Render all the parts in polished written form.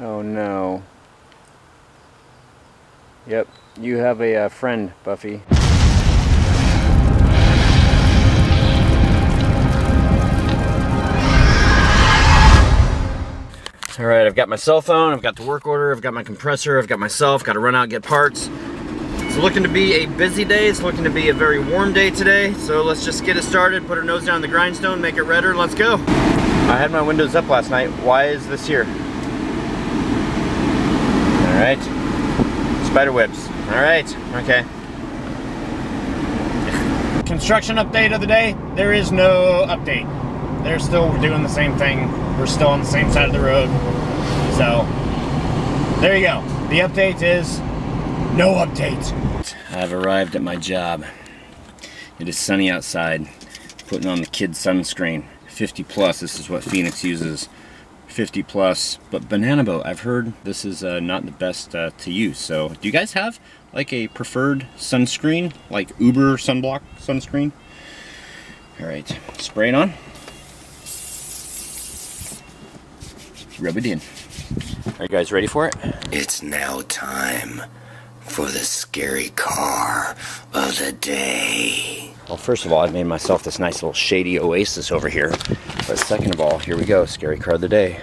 Oh no. Yep, you have a friend, Buffy. Alright, I've got my cell phone, I've got the work order, I've got my compressor, I've got myself, got to run out and get parts. It's looking to be a busy day, it's looking to be a very warm day today, so let's just get it started, put our nose down the grindstone, make it redder, let's go. I had my windows up last night, why is this here? Alright, spider webs, alright, okay. Construction update of the day, there is no update. They're still doing the same thing. We're still on the same side of the road. So, there you go. The update is no update. I've arrived at my job. It is sunny outside. Putting on the kids' sunscreen. 50 plus, this is what Phoenix uses. 50 plus, but banana boat, I've heard this is not the best to use. So, do you guys have like a preferred sunscreen? Like Uber sunblock sunscreen? Alright, spray it on. Rub it in. Are you guys ready for it? It's now time for the scary car of the day. Well, first of all, I've made myself this nice little shady oasis over here. But second of all, here we go, scary car of the day.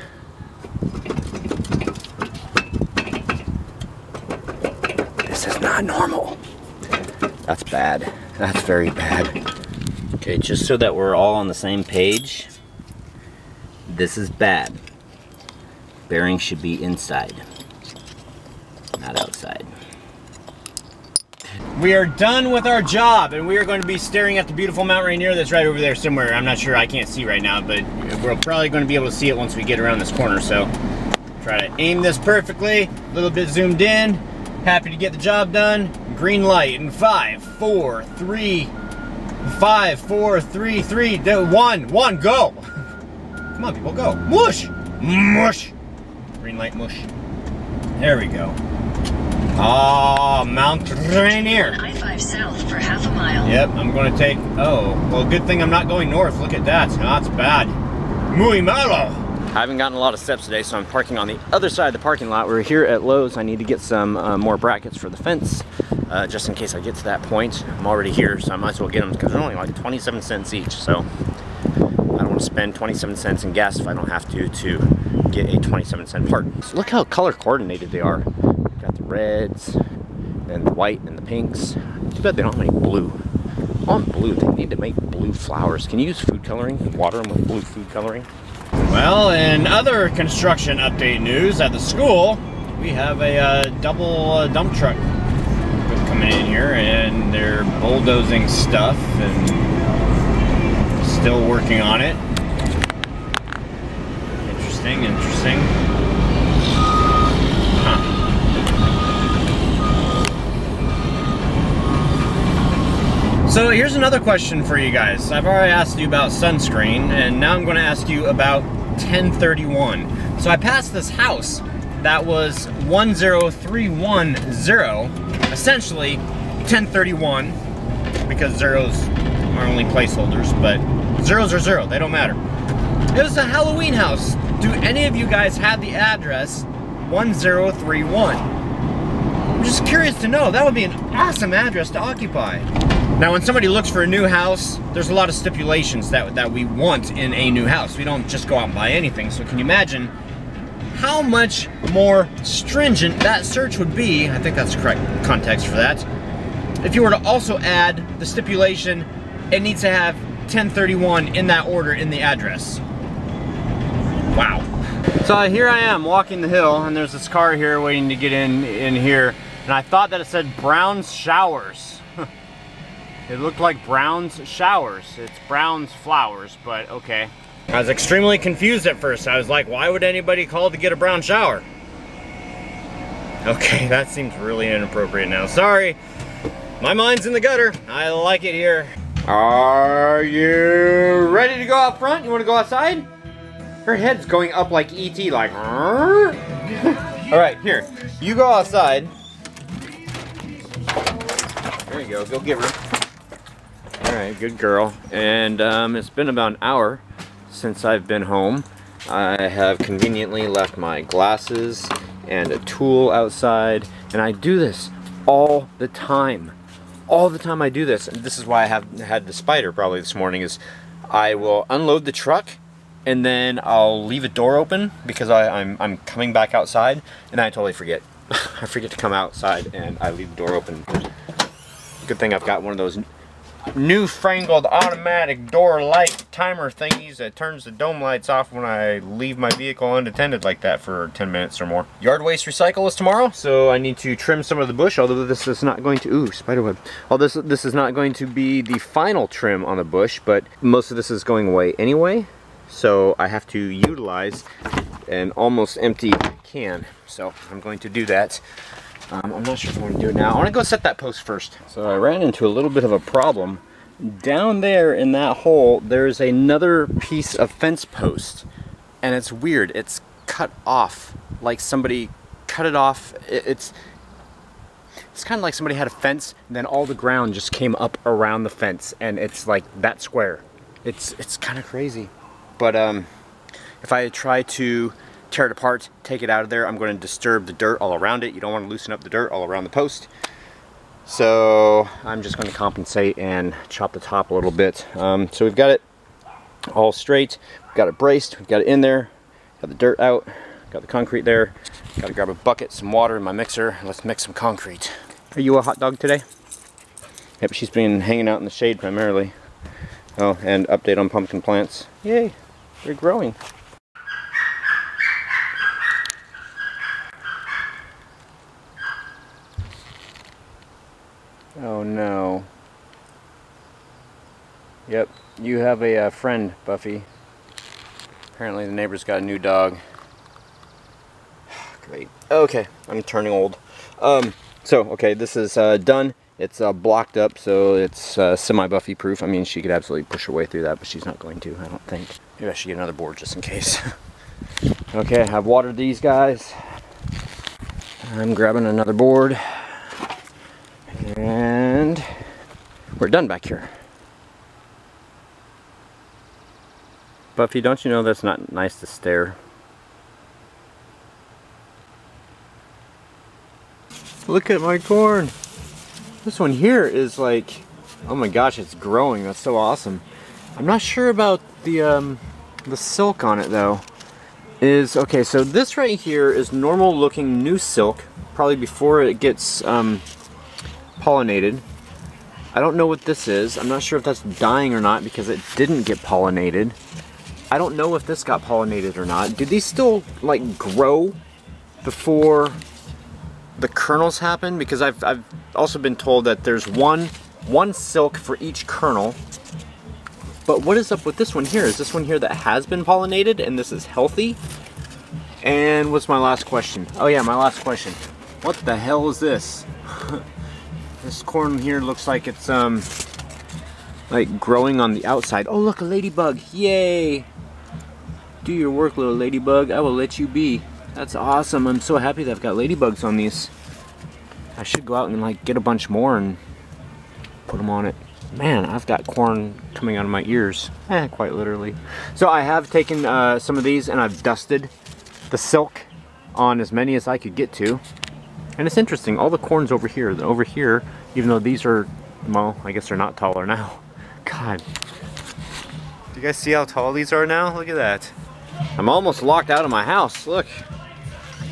This is not normal. That's bad. That's very bad. Okay, just so that we're all on the same page, this is bad. Bearings should be inside, not outside. We are done with our job, and we are going to be staring at the beautiful Mount Rainier that's right over there somewhere. I'm not sure, I can't see right now, but we're probably going to be able to see it once we get around this corner, so try to aim this perfectly, a little bit zoomed in. Happy to get the job done. Green light in 5, 4, 3, 5, 4, 3, 3, 1, go! Come on, people, go. Mush! Mush! Green light mush. There we go. Ah, Mount Rainier. I-5 south for half a mile. Yep, I'm going to take... Oh, well, good thing I'm not going north. Look at that. That's bad. Muy malo. I haven't gotten a lot of steps today, so I'm parking on the other side of the parking lot. We're here at Lowe's. I need to get some more brackets for the fence, just in case I get to that point. I'm already here, so I might as well get them because they're only like 27 cents each. So I don't want to spend 27 cents in gas if I don't have to get a 27-cent part. So look how color coordinated they are. Got the reds, and the white, and the pinks. Too bad they don't have any blue. I want blue. They need to make blue flowers. Can you use food coloring? Water them with blue food coloring? Well, in other construction update news at the school, we have a double dump truck coming in here, and they're bulldozing stuff and still working on it. Interesting. Huh. So here's another question for you guys. I've already asked you about sunscreen, and now I'm going to ask you about 1031. So I passed this house that was 10310, essentially 1031, because zeros are only placeholders, but zeros are zero, they don't matter. It was a Halloween house. Do any of you guys have the address 1031? I'm just curious to know. That would be an awesome address to occupy. Now, when somebody looks for a new house, there's a lot of stipulations that we want in a new house. We don't just go out and buy anything. So can you imagine how much more stringent that search would be? I think that's the correct context for that. If you were to also add the stipulation, it needs to have 1031 in that order in the address. Wow. So here I am walking the hill, and there's this car here waiting to get in here, and I thought that it said Brown's Showers. It looked like Brown's Showers. It's Brown's Flowers, but okay. I was extremely confused at first. I was like, why would anybody call to get a brown shower? Okay, that seems really inappropriate now. Sorry, my mind's in the gutter. I like it here. Are you ready to go out front? You want to go outside? Her head's going up like E.T. like, all right, here, you go outside. There you go, go get her. All right, good girl. And it's been about an hour since I've been home, I have conveniently left my glasses and a tool outside, and I do this all the time. All the time I do this, and this is why I have had the spider probably this morning, is I will unload the truck and then I'll leave a door open because I'm coming back outside, and I totally forget. I forget to come outside and I leave the door open. Good thing I've got one of those newfangled automatic door light timer thingies that turns the dome lights off when I leave my vehicle unattended like that for 10 minutes or more. Yard waste recycle is tomorrow, so I need to trim some of the bush, although this is not going to, ooh, spiderweb. Although this is not going to be the final trim on the bush, but most of this is going away anyway, so I have to utilize an almost empty can, so I'm going to do that. I'm not sure if I want to do it now. I want to go set that post first. So I ran into a little bit of a problem. Down there in that hole, there's another piece of fence post. And it's weird. It's cut off. Like somebody cut it off. It's kind of like somebody had a fence, and then all the ground just came up around the fence. And it's like that square. It's kind of crazy. But if I try to tear it apart, take it out of there, I'm going to disturb the dirt all around it. You don't want to loosen up the dirt all around the post. So I'm just going to compensate and chop the top a little bit. So we've got it all straight, we've got it braced, we've got it in there, got the dirt out, got the concrete there. Got to grab a bucket, some water in my mixer, and let's mix some concrete. Are you a hot dog today? Yep, she's been hanging out in the shade primarily. Oh, and update on pumpkin plants. Yay, they're growing. Oh no. Yep, you have a friend, Buffy. Apparently the neighbor's got a new dog. Great. Okay, I'm turning old. Okay, this is done. It's blocked up, so it's semi-Buffy proof. I mean, she could absolutely push her way through that, but she's not going to, I don't think. Maybe I should get another board just in case. Okay, I've watered these guys. I'm grabbing another board. And we're done back here. Buffy, don't you know that's not nice to stare? Look at my corn. This one here is like, oh my gosh, it's growing. That's so awesome. I'm not sure about the silk on it though. Okay, so this right here is normal looking new silk, probably before it gets pollinated. I don't know what this is. I'm not sure if that's dying or not because it didn't get pollinated. I don't know if this got pollinated or not. Do these still like grow before the kernels happen? Because I've also been told that there's one silk for each kernel. But what is up with this one here? Is this one here that has been pollinated and this is healthy? And what's my last question? Oh yeah, my last question. What the hell is this? This corn here looks like it's like growing on the outside. Oh look, a ladybug! Yay! Do your work, little ladybug. I will let you be. That's awesome. I'm so happy that I've got ladybugs on these. I should go out and like get a bunch more and put them on it. Man, I've got corn coming out of my ears. Quite literally. So I have taken some of these and I've dusted the silk on as many as I could get to. And it's interesting, all the corn's over here, even though these are, well, I guess they're not taller now. God. Do you guys see how tall these are now? Look at that. I'm almost locked out of my house, look.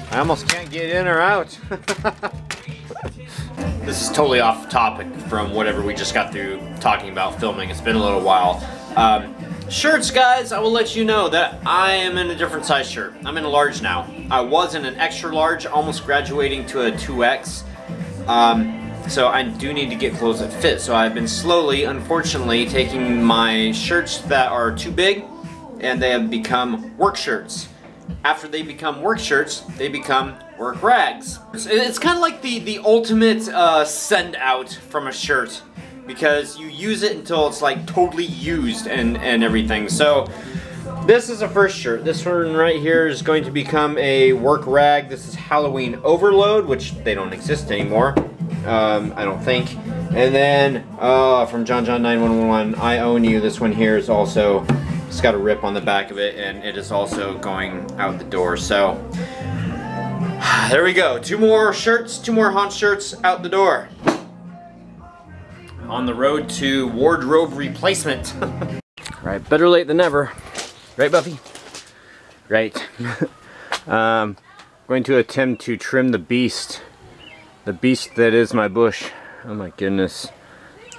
I almost can't get in or out. This is totally off topic from whatever we just got through talking about filming. It's been a little while. Shirts, guys, I will let you know that I am in a different size shirt. I'm in a large now. I was in an extra large, almost graduating to a 2X. So I do need to get clothes that fit. So I've been slowly, unfortunately, taking my shirts that are too big and they have become work shirts. After they become work shirts, they become work rags. It's kind of like the ultimate send out from a shirt, because you use it until it's like totally used and everything. So this is a first shirt. This one right here is going to become a work rag. This is Halloween Overload, which they don't exist anymore, I don't think. And then from John 911, I Own You. This one here is also It's got a rip on the back of it, and it is also going out the door. So there we go. 2 more shirts, 2 more haunt shirts out the door. On the road to wardrobe replacement. Right, better late than never. Right, Buffy? Right. Going to attempt to trim the beast. The beast that is my bush. Oh my goodness.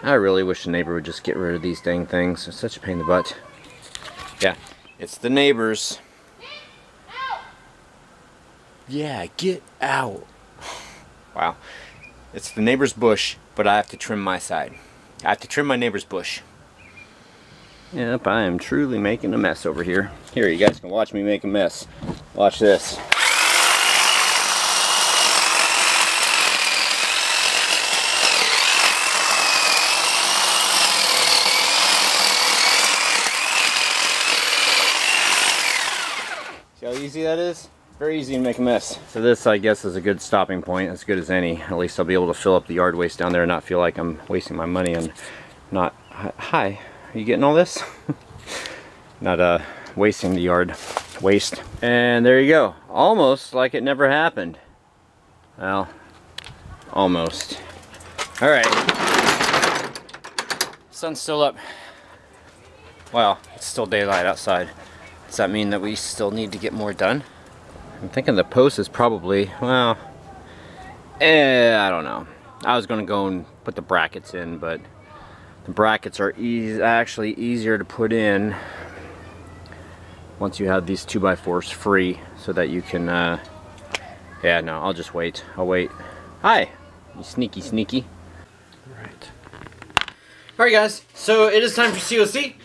I really wish the neighbor would just get rid of these dang things. It's such a pain in the butt. Yeah, it's the neighbors. Yeah, get out. Wow. It's the neighbor's bush, but I have to trim my side. I have to trim my neighbor's bush. Yep, I am truly making a mess over here. Here, you guys can watch me make a mess. Watch this. See how easy that is? Very easy to make a mess. So this, I guess, is a good stopping point, as good as any. At least I'll be able to fill up the yard waste down there and not feel like I'm wasting my money and not... Hi, are you getting all this? Not wasting the yard waste. And there you go. Almost like it never happened. Well, almost. Alright. Sun's still up. Well, it's still daylight outside. Does that mean that we still need to get more done? I'm thinking the post is probably, well, I don't know. I was going to go and put the brackets in, but the brackets are actually easier to put in once you have these 2x4s free, so that you can, yeah, no, I'll just wait. I'll wait. Hi, you sneaky sneaky. Alright. Alright guys, so it is time for COC.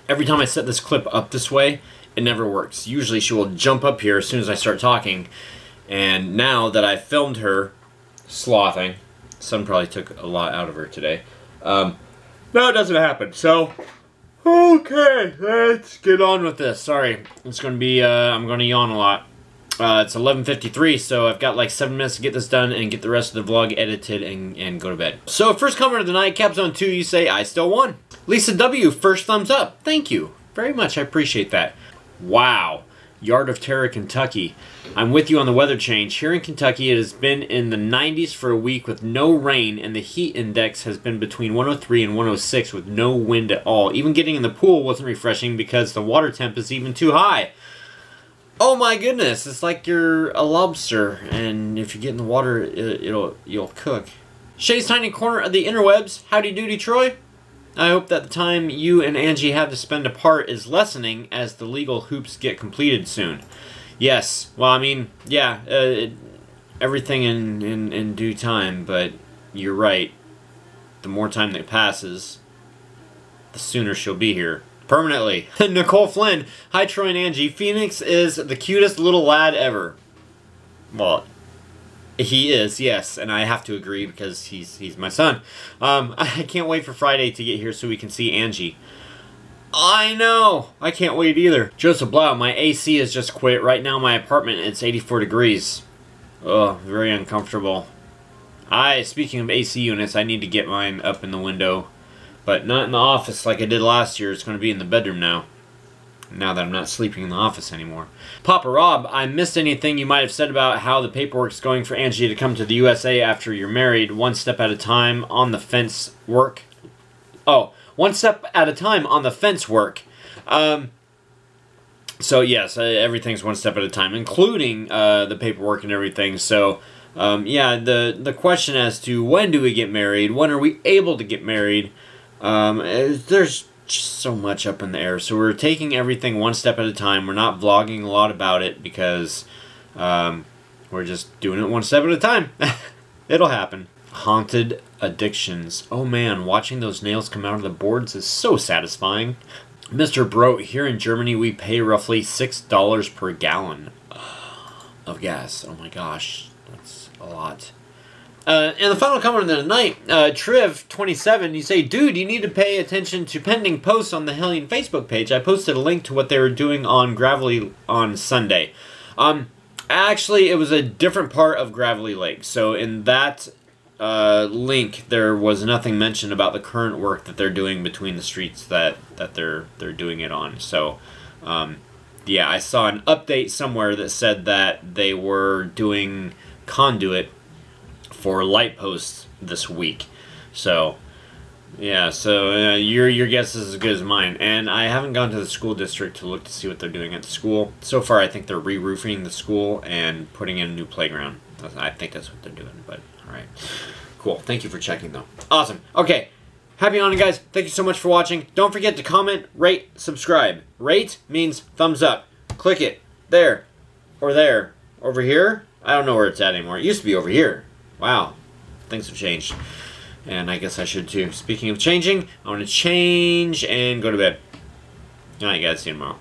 Every time I set this clip up this way, it never works. Usually she will jump up here as soon as I start talking. And now that I filmed her slothing, sun probably took a lot out of her today. No, it doesn't happen. So, okay, let's get on with this. Sorry, it's going to be, I'm going to yawn a lot. It's 11:53, so I've got like 7 minutes to get this done and get the rest of the vlog edited and go to bed. So, first comment of the night, Capzone2, you say, I still won. Lisa W, first thumbs up. Thank you very much. I appreciate that. Wow. Yard of Terror, Kentucky. I'm with you on the weather change. Here in Kentucky, it has been in the 90s for a week with no rain, and the heat index has been between 103 and 106 with no wind at all. Even getting in the pool wasn't refreshing because the water temp is even too high. Oh my goodness, it's like you're a lobster, and if you get in the water, you'll cook. Shay's Tiny Corner of the Interwebs. Howdy doody, Troy. I hope that the time you and Angie have to spend apart is lessening as the legal hoops get completed soon. Yes, well, I mean, yeah, everything in due time, but you're right. The more time that passes, the sooner she'll be here. Permanently. Nicole Flynn. Hi, Troy and Angie. Phoenix is the cutest little lad ever. Well, he is, yes, and I have to agree because he's my son. I can't wait for Friday to get here so we can see Angie. I know! I can't wait either. Joseph Blau, my AC has just quit. Right now my apartment, it's 84 degrees. Oh, very uncomfortable. Speaking of AC units, I need to get mine up in the window. But not in the office like I did last year. It's going to be in the bedroom now. Now that I'm not sleeping in the office anymore. Papa Rob, I missed anything you might have said about how the paperwork's going for Angie to come to the USA after you're married. One step at a time on the fence work. Oh, one step at a time on the fence work. So yes, everything's one step at a time, including the paperwork and everything. So yeah, the question as to when do we get married, when are we able to get married, there's just so much up in the air. So we're taking everything one step at a time. We're not vlogging a lot about it because we're just doing it one step at a time. It'll happen. Haunted addictions. Oh man, watching those nails come out of the boards is so satisfying. Mr. Bro, here in Germany we pay roughly $6 per gallon of gas. Oh my gosh, that's a lot. And the final comment of the night, Triv27, you say, dude, you need to pay attention to pending posts on the Hellion Facebook page. I posted a link to what they were doing on Gravelly on Sunday. Actually, it was a different part of Gravelly Lake. So in that link, there was nothing mentioned about the current work that they're doing between the streets that they're doing it on. So, yeah, I saw an update somewhere that said that they were doing conduit for light posts this week. So, yeah, so your guess is as good as mine. And I haven't gone to the school district to look to see what they're doing at the school. So far, I think they're re-roofing the school and putting in a new playground. I think that's what they're doing, but all right. Cool. Thank you for checking, though. Awesome. Okay. Happy hunting, guys. Thank you so much for watching. Don't forget to comment, rate, subscribe. Rate means thumbs up. Click it. There. Or there. Over here? I don't know where it's at anymore. It used to be over here. Wow. Things have changed. And I guess I should too. Speaking of changing, I want to change and go to bed. All right, guys. See you tomorrow.